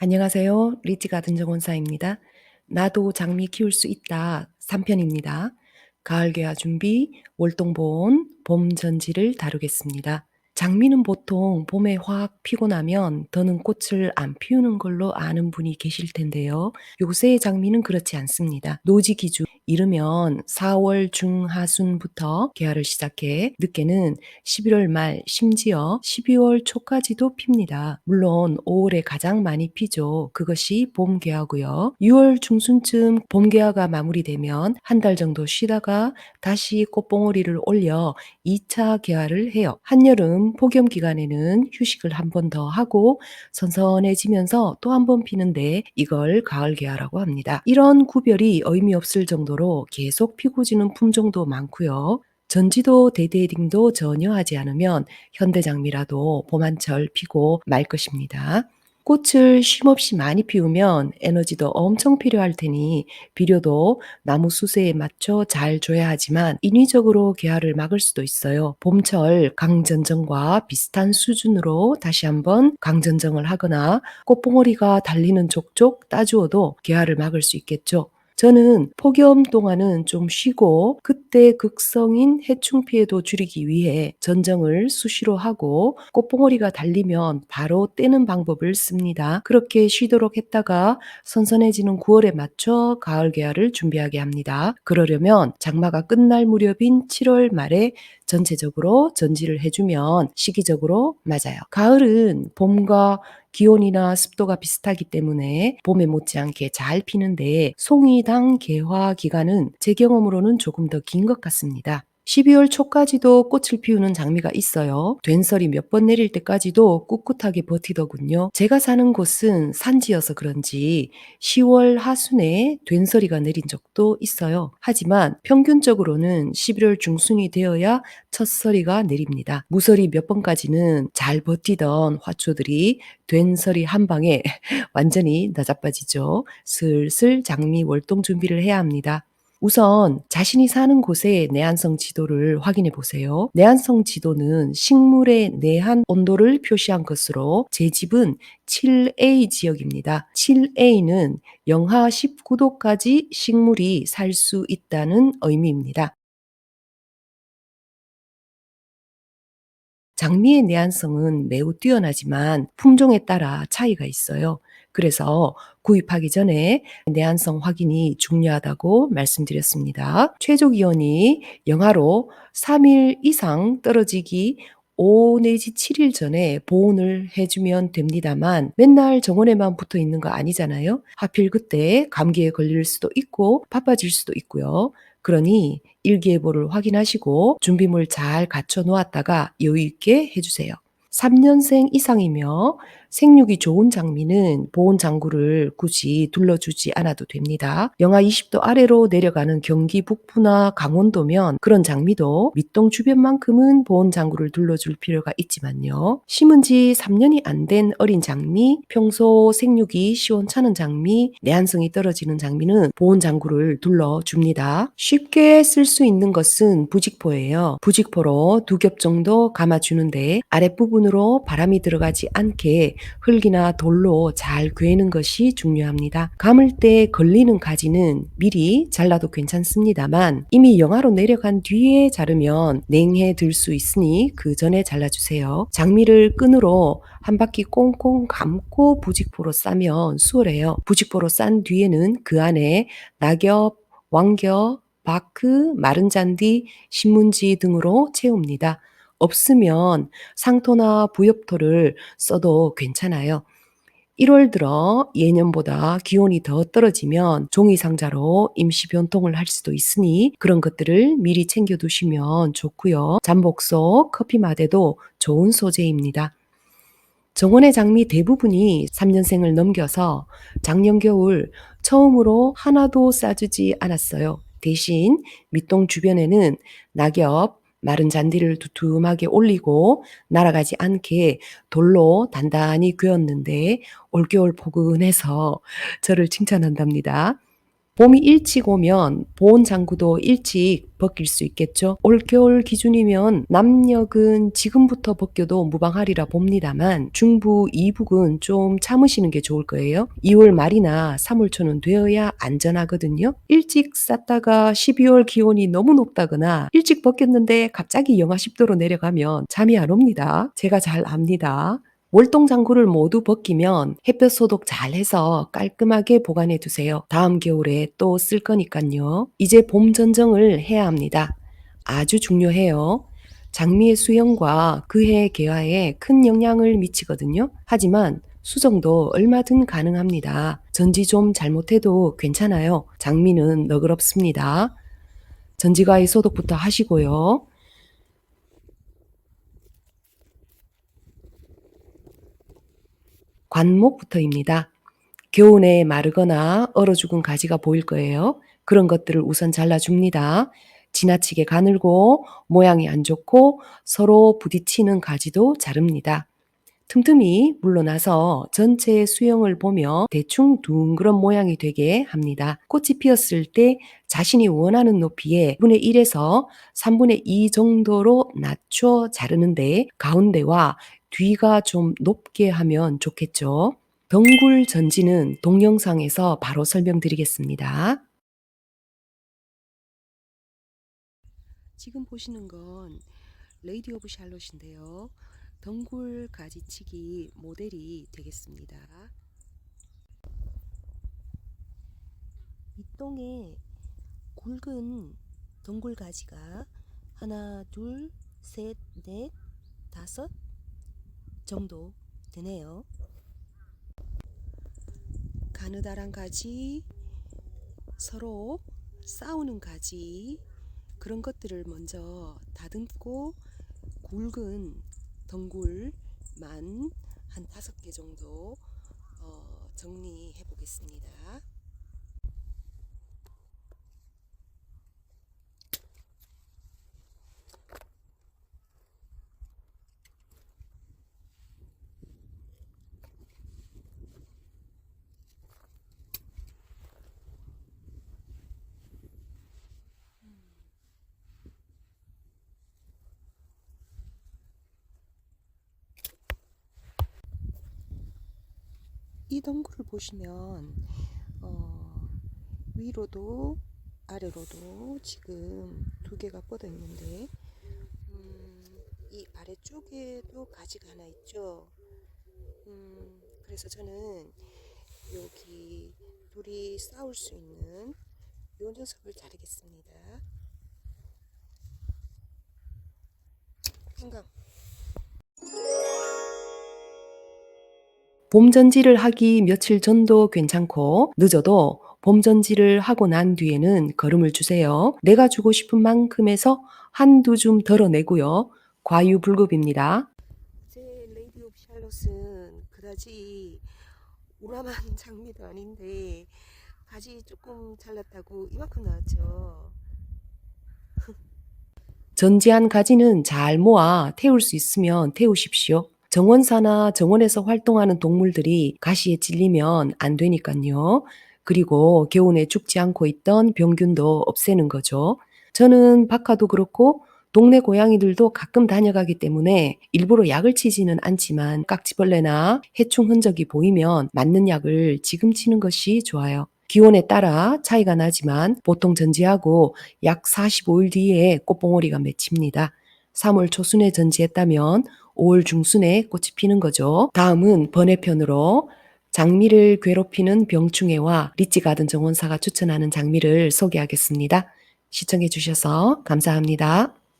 안녕하세요. 리치가든 정원사입니다. 나도 장미 키울 수 있다. 3편입니다. 가을 개화 준비, 월동보온, 봄 전지를 다루겠습니다. 장미는 보통 봄에 확 피고 나면 더는 꽃을 안 피우는 걸로 아는 분이 계실 텐데요. 요새의 장미는 그렇지 않습니다. 노지 기준 이르면 4월 중하순부터 개화를 시작해 늦게는 11월 말 심지어 12월 초까지도 핍니다. 물론 5월에 가장 많이 피죠. 그것이 봄 개화고요. 6월 중순쯤 봄 개화가 마무리되면 한 달 정도 쉬다가 다시 꽃봉오리를 올려 2차 개화를 해요. 한여름 폭염 기간에는 휴식을 한 번 더 하고 선선해지면서 또 한 번 피는데 이걸 가을 개화라고 합니다. 이런 구별이 의미 없을 정도로 계속 피고 지는 품종도 많고요. 전지도 데드헤딩도 전혀 하지 않으면 현대장미라도 봄 한철 피고 말 것입니다. 꽃을 쉼없이 많이 피우면 에너지도 엄청 필요할 테니 비료도 나무 수세에 맞춰 잘 줘야 하지만 인위적으로 개화를 막을 수도 있어요. 봄철 강전정과 비슷한 수준으로 다시 한번 강전정을 하거나 꽃봉오리가 달리는 족족 따주어도 개화를 막을 수 있겠죠. 저는 폭염 동안은 좀 쉬고 그때 극성인 해충 피해도 줄이기 위해 전정을 수시로 하고 꽃봉오리가 달리면 바로 떼는 방법을 씁니다. 그렇게 쉬도록 했다가 선선해지는 9월에 맞춰 가을 개화를 준비하게 합니다. 그러려면 장마가 끝날 무렵인 7월 말에 전체적으로 전지를 해주면 시기적으로 맞아요. 가을은 봄과 기온이나 습도가 비슷하기 때문에 봄에 못지않게 잘 피는데 송이당 개화 기간은 제 경험으로는 조금 더 긴 것 같습니다. 12월 초까지도 꽃을 피우는 장미가 있어요. 된설이 몇 번 내릴 때까지도 꿋꿋하게 버티더군요. 제가 사는 곳은 산지여서 그런지 10월 하순에 된설이가 내린 적도 있어요. 하지만 평균적으로는 11월 중순이 되어야 첫서리가 내립니다. 무서리 몇 번까지는 잘 버티던 화초들이 된설이 한 방에 완전히 나자빠지죠. 슬슬 장미 월동 준비를 해야 합니다. 우선 자신이 사는 곳의 내한성 지도를 확인해 보세요. 내한성 지도는 식물의 내한 온도를 표시한 것으로 제 집은 7A 지역입니다. 7A는 영하 19도까지 식물이 살 수 있다는 의미입니다. 장미의 내한성은 매우 뛰어나지만 품종에 따라 차이가 있어요. 그래서 구입하기 전에 내한성 확인이 중요하다고 말씀드렸습니다. 최저 기온이 영하로 3일 이상 떨어지기 5 내지 7일 전에 보온을 해주면 됩니다만 맨날 정원에만 붙어 있는 거 아니잖아요. 하필 그때 감기에 걸릴 수도 있고 바빠질 수도 있고요. 그러니 일기예보를 확인하시고 준비물 잘 갖춰 놓았다가 여유 있게 해주세요. 3년생 이상이며 생육이 좋은 장미는 보온 장구를 굳이 둘러주지 않아도 됩니다. 영하 20도 아래로 내려가는 경기 북부나 강원도면 그런 장미도 밑동 주변만큼은 보온 장구를 둘러줄 필요가 있지만요. 심은 지 3년이 안 된 어린 장미, 평소 생육이 시원찮은 장미, 내한성이 떨어지는 장미는 보온 장구를 둘러줍니다. 쉽게 쓸 수 있는 것은 부직포예요. 부직포로 2겹 정도 감아주는데 아랫부분으로 바람이 들어가지 않게 흙이나 돌로 잘 괴는 것이 중요합니다. 감을 때 걸리는 가지는 미리 잘라도 괜찮습니다만 이미 영하로 내려간 뒤에 자르면 냉해 들 수 있으니 그 전에 잘라주세요. 장미를 끈으로 한 바퀴 꽁꽁 감고 부직포로 싸면 수월해요. 부직포로 싼 뒤에는 그 안에 낙엽, 왕겨, 바크, 마른 잔디, 신문지 등으로 채웁니다. 없으면 상토나 부엽토를 써도 괜찮아요. 1월 들어 예년보다 기온이 더 떨어지면 종이 상자로 임시 변통을 할 수도 있으니 그런 것들을 미리 챙겨 두시면 좋고요. 잠복소, 커피마대도 좋은 소재입니다. 정원의 장미 대부분이 3년생을 넘겨서 작년 겨울 처음으로 하나도 싸주지 않았어요. 대신 밑동 주변에는 낙엽, 마른 잔디를 두툼하게 올리고 날아가지 않게 돌로 단단히 그었는데 올겨울 포근해서 저를 칭찬한답니다. 봄이 일찍 오면 보온 장구도 일찍 벗길 수 있겠죠. 올겨울 기준이면 남녘은 지금부터 벗겨도 무방하리라 봅니다만 중부, 이북은 좀 참으시는 게 좋을 거예요. 2월 말이나 3월 초는 되어야 안전하거든요. 일찍 쌌다가 12월 기온이 너무 높다거나 일찍 벗겼는데 갑자기 영하 10도로 내려가면 잠이 안 옵니다. 제가 잘 압니다. 월동 장구를 모두 벗기면 햇볕 소독 잘 해서 깔끔하게 보관해 두세요. 다음 겨울에 또 쓸 거니까요. 이제 봄 전정을 해야 합니다. 아주 중요해요. 장미의 수영과 그해 개화에 큰 영향을 미치거든요. 하지만 수정도 얼마든 가능합니다. 전지 좀 잘못해도 괜찮아요. 장미는 너그럽습니다. 전지가위 소독부터 하시고요. 관목부터입니다. 겨우내 마르거나 얼어 죽은 가지가 보일 거예요. 그런 것들을 우선 잘라줍니다. 지나치게 가늘고 모양이 안 좋고 서로 부딪히는 가지도 자릅니다. 틈틈이 물러나서 전체의 수영을 보며 대충 둥그런 모양이 되게 합니다. 꽃이 피었을 때 자신이 원하는 높이에 2분의 1에서 3분의 2 정도로 낮춰 자르는데 가운데와 뒤가 좀 높게 하면 좋겠죠. 덩굴 전지는 동영상에서 바로 설명드리겠습니다. 지금 보시는 건 레이디 오브 샬롯인데요. 덩굴 가지치기 모델이 되겠습니다. 이 똥에 굵은 덩굴 가지가 하나, 둘, 셋, 넷, 다섯 정도 되네요. 가느다란 가지, 서로 싸우는 가지, 그런 것들을 먼저 다듬고 굵은 덩굴만 한 5개 정도 정리해 보겠습니다. 이 덩굴을 보시면 위로도 아래로도 지금 2개가 뻗어 있는데 이 아래쪽에도 가지가 하나 있죠. 그래서 저는 여기 둘이 싸울 수 있는 요 녀석을 자르겠습니다. 한강. 봄전지를 하기 며칠 전도 괜찮고 늦어도 봄전지를 하고 난 뒤에는 걸음을 주세요. 내가 주고 싶은 만큼에서 한두 줌 덜어내고요. 과유불급입니다. 제 레이디 오브 샬롯은 그다지 우람한 장미도 아닌데 가지 조금 잘랐다고 이만큼 나왔죠. 전지한 가지는 잘 모아 태울 수 있으면 태우십시오. 정원사나 정원에서 활동하는 동물들이 가시에 찔리면 안 되니까요. 그리고 겨우내 죽지 않고 있던 병균도 없애는 거죠. 저는 박하도 그렇고 동네 고양이들도 가끔 다녀가기 때문에 일부러 약을 치지는 않지만 깍지벌레나 해충 흔적이 보이면 맞는 약을 지금 치는 것이 좋아요. 기온에 따라 차이가 나지만 보통 전지하고 약 45일 뒤에 꽃봉오리가 맺힙니다. 3월 초순에 전지했다면 5월 중순에 꽃이 피는 거죠. 다음은 번외편으로 장미를 괴롭히는 병충해와 리치가든 정원사가 추천하는 장미를 소개하겠습니다. 시청해 주셔서 감사합니다.